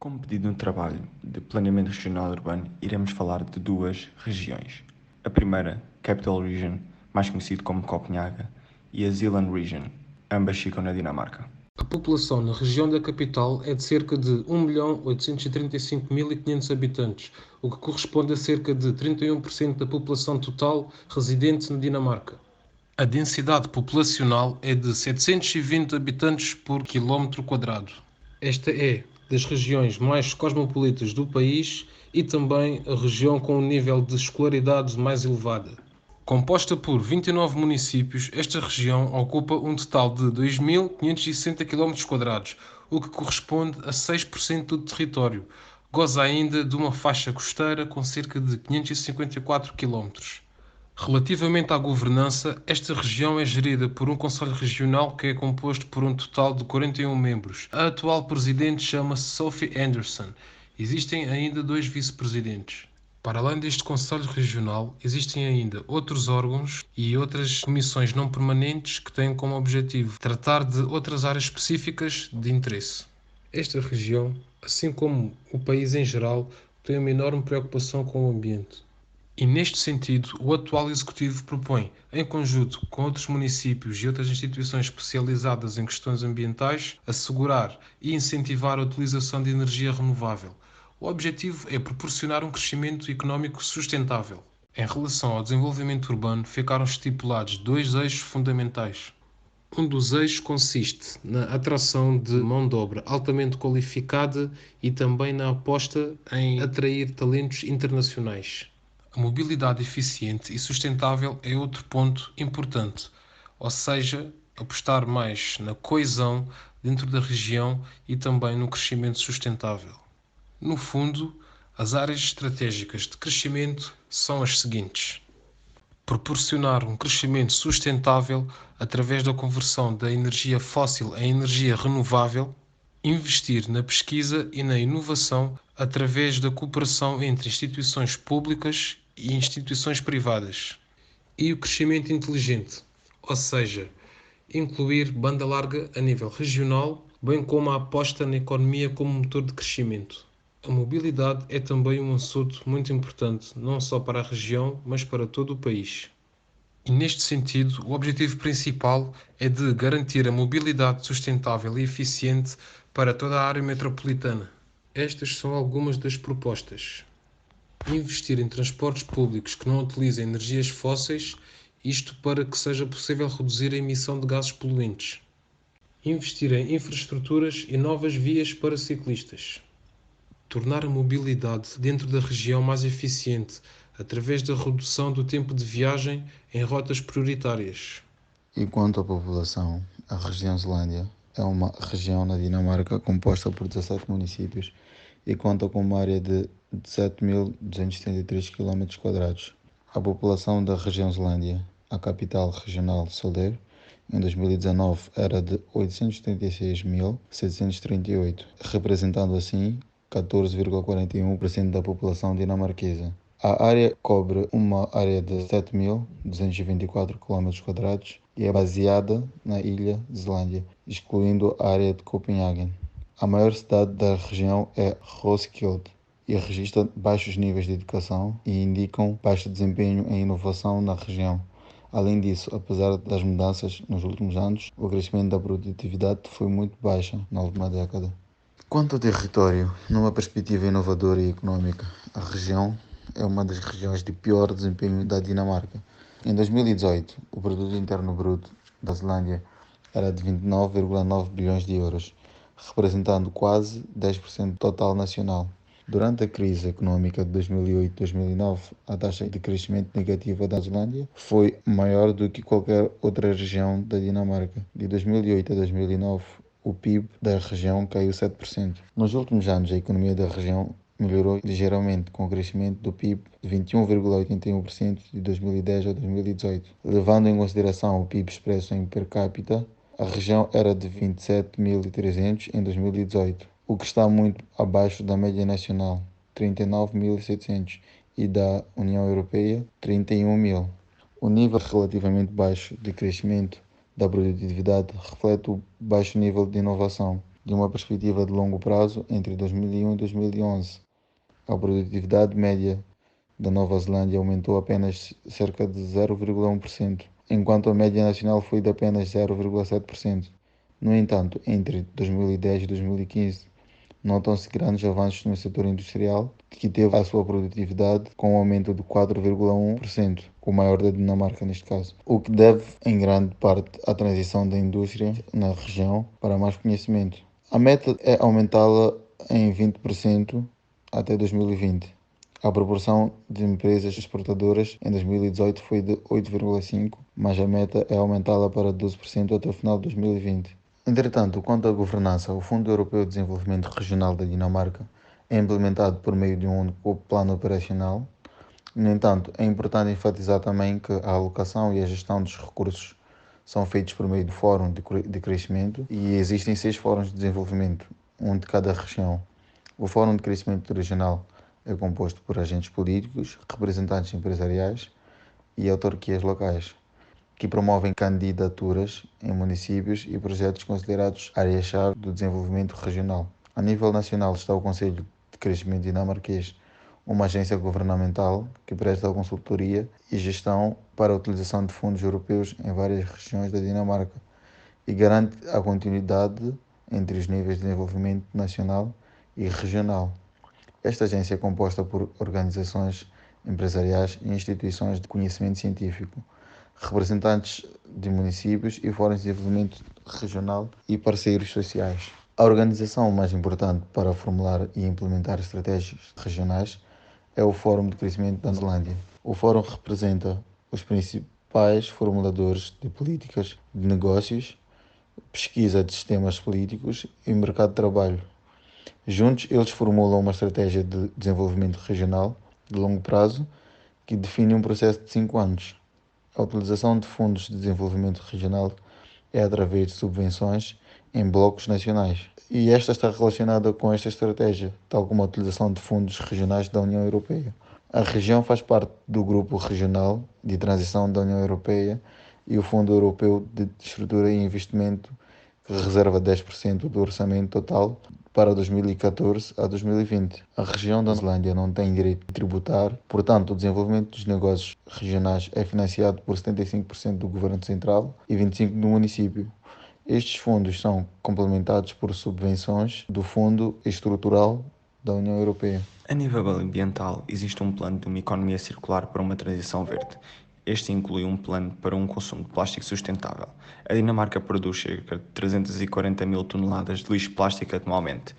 Como pedido no trabalho de Planeamento Regional Urbano, iremos falar de duas regiões. A primeira, Capital Region, mais conhecido como Copenhaga, e a Zeeland Region, ambas ficam na Dinamarca. A população na região da capital é de cerca de 1.835.500 habitantes, o que corresponde a cerca de 31% da população total residente na Dinamarca. A densidade populacional é de 720 habitantes por quilómetro quadrado. Esta é das regiões mais cosmopolitas do país e também a região com o nível de escolaridade mais elevada. Composta por 29 municípios, esta região ocupa um total de 2.560 km², o que corresponde a 6% do território. Goza ainda de uma faixa costeira com cerca de 554 km. Relativamente à governança, esta região é gerida por um Conselho Regional que é composto por um total de 41 membros. A atual presidente chama-se Sophie Anderson. Existem ainda 2 vice-presidentes. Para além deste Conselho Regional, existem ainda outros órgãos e outras comissões não permanentes que têm como objetivo tratar de outras áreas específicas de interesse. Esta região, assim como o país em geral, tem uma enorme preocupação com o ambiente. E neste sentido, o atual Executivo propõe, em conjunto com outros municípios e outras instituições especializadas em questões ambientais, assegurar e incentivar a utilização de energia renovável. O objetivo é proporcionar um crescimento económico sustentável. Em relação ao desenvolvimento urbano, ficaram estipulados 2 eixos fundamentais. Um dos eixos consiste na atração de mão de obra altamente qualificada e também na aposta em atrair talentos internacionais. A mobilidade eficiente e sustentável é outro ponto importante, ou seja, apostar mais na coesão dentro da região e também no crescimento sustentável. No fundo, as áreas estratégicas de crescimento são as seguintes: proporcionar um crescimento sustentável através da conversão da energia fóssil em energia renovável, investir na pesquisa e na inovação através da cooperação entre instituições públicas e instituições privadas, e o crescimento inteligente, ou seja, incluir banda larga a nível regional, bem como a aposta na economia como motor de crescimento. A mobilidade é também um assunto muito importante, não só para a região, mas para todo o país. E neste sentido, o objetivo principal é de garantir a mobilidade sustentável e eficiente para toda a área metropolitana. Estas são algumas das propostas: investir em transportes públicos que não utilizem energias fósseis, isto para que seja possível reduzir a emissão de gases poluentes. Investir em infraestruturas e novas vias para ciclistas. Tornar a mobilidade dentro da região mais eficiente, através da redução do tempo de viagem em rotas prioritárias. E quanto à população, a região Zelândia é uma região na Dinamarca composta por 17 municípios e conta com uma área de 7.273 km². A população da região Zelândia, a capital regional Solder, em 2019 era de 836.738, representando assim 14,41% da população dinamarquesa. A área cobre uma área de 7.224 km² e é baseada na ilha Zelândia, excluindo a área de Copenhagen. A maior cidade da região é Roskilde e registra baixos níveis de educação e indicam baixo desempenho em inovação na região. Além disso, apesar das mudanças nos últimos anos, o crescimento da produtividade foi muito baixa na última década. Quanto ao território, numa perspectiva inovadora e econômica, a região é uma das regiões de pior desempenho da Dinamarca. Em 2018, o produto interno bruto da Zelândia era de 29,9 bilhões de euros, representando quase 10% do total nacional. Durante a crise econômica de 2008-2009, a taxa de crescimento negativa da Zelândia foi maior do que qualquer outra região da Dinamarca. De 2008 a 2009, o PIB da região caiu 7%. Nos últimos anos, a economia da região melhorou ligeiramente, com o crescimento do PIB de 21,81% de 2010 a 2018. Levando em consideração o PIB expresso em per capita, a região era de 27.300 em 2018, o que está muito abaixo da média nacional, 39.700, e da União Europeia, 31.000. O nível relativamente baixo de crescimento da produtividade reflete o baixo nível de inovação. De uma perspectiva de longo prazo, entre 2001 e 2011, a produtividade média da Nova Zelândia aumentou apenas cerca de 0,1%, enquanto a média nacional foi de apenas 0,7%. No entanto, entre 2010 e 2015, notam-se grandes avanços no setor industrial, que teve a sua produtividade com um aumento de 4,1%, o maior da Dinamarca neste caso, o que deve em grande parte à transição da indústria na região para mais conhecimento. A meta é aumentá-la em 20% até 2020. A proporção de empresas exportadoras em 2018 foi de 8,5%, mas a meta é aumentá-la para 12% até o final de 2020. Entretanto, quanto à governança, o Fundo Europeu de Desenvolvimento Regional da Dinamarca é implementado por meio de um único plano operacional. No entanto, é importante enfatizar também que a alocação e a gestão dos recursos são feitos por meio do Fórum de Crescimento e existem 6 fóruns de desenvolvimento, um de cada região. O Fórum de Crescimento Regional é composto por agentes políticos, representantes empresariais e autarquias locais, que promovem candidaturas em municípios e projetos considerados áreas-chave do desenvolvimento regional. A nível nacional está o Conselho de Crescimento Dinamarquês, uma agência governamental que presta consultoria e gestão para a utilização de fundos europeus em várias regiões da Dinamarca e garante a continuidade entre os níveis de desenvolvimento nacional e regional. Esta agência é composta por organizações empresariais e instituições de conhecimento científico, representantes de municípios e fóruns de desenvolvimento regional e parceiros sociais. A organização mais importante para formular e implementar estratégias regionais é o Fórum de Crescimento da Zelândia. O Fórum representa os principais formuladores de políticas de negócios, pesquisa de sistemas políticos e mercado de trabalho. Juntos, eles formulam uma estratégia de desenvolvimento regional de longo prazo que define um processo de 5 anos. A utilização de fundos de desenvolvimento regional é através de subvenções em blocos nacionais. E esta está relacionada com esta estratégia, tal como a utilização de fundos regionais da União Europeia. A região faz parte do Grupo Regional de Transição da União Europeia e o Fundo Europeu de Estrutura e Investimento, que reserva 10% do orçamento total para 2014 a 2020. A região da Zelândia não tem direito de tributar, portanto, o desenvolvimento dos negócios regionais é financiado por 75% do governo central e 25% do município. Estes fundos são complementados por subvenções do Fundo Estrutural da União Europeia. A nível ambiental, existe um plano de uma economia circular para uma transição verde. Este inclui um plano para um consumo de plástico sustentável. A Dinamarca produz cerca de 340 mil toneladas de lixo plástico anualmente,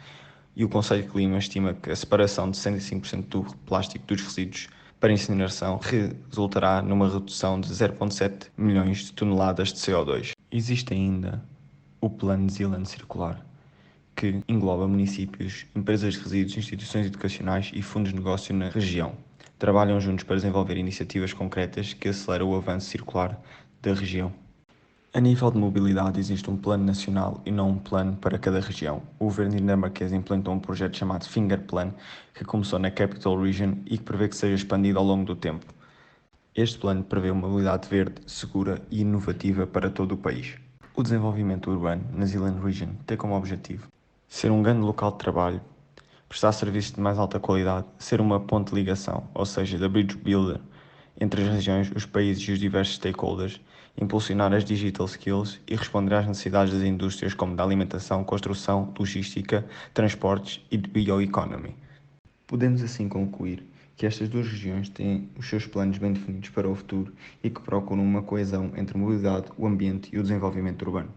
e o Conselho de Clima estima que a separação de 65% do plástico dos resíduos para incineração resultará numa redução de 0,7 milhões de toneladas de CO2. Existe ainda o Plano Zealand Circular, que engloba municípios, empresas de resíduos, instituições educacionais e fundos de negócio na região. Trabalham juntos para desenvolver iniciativas concretas que aceleram o avanço circular da região. A nível de mobilidade, existe um plano nacional e não um plano para cada região. O governo dinamarquês implantou um projeto chamado Finger Plan, que começou na Capital Region e que prevê que seja expandido ao longo do tempo. Este plano prevê uma mobilidade verde, segura e inovativa para todo o país. O desenvolvimento urbano na Zealand Region tem como objetivo ser um grande local de trabalho, prestar serviços de mais alta qualidade, ser uma ponte de ligação, ou seja, da bridge builder, entre as regiões, os países e os diversos stakeholders, impulsionar as digital skills e responder às necessidades das indústrias como da alimentação, construção, logística, transportes e de bioeconomy. Podemos assim concluir que estas duas regiões têm os seus planos bem definidos para o futuro e que procuram uma coesão entre a mobilidade, o ambiente e o desenvolvimento urbano.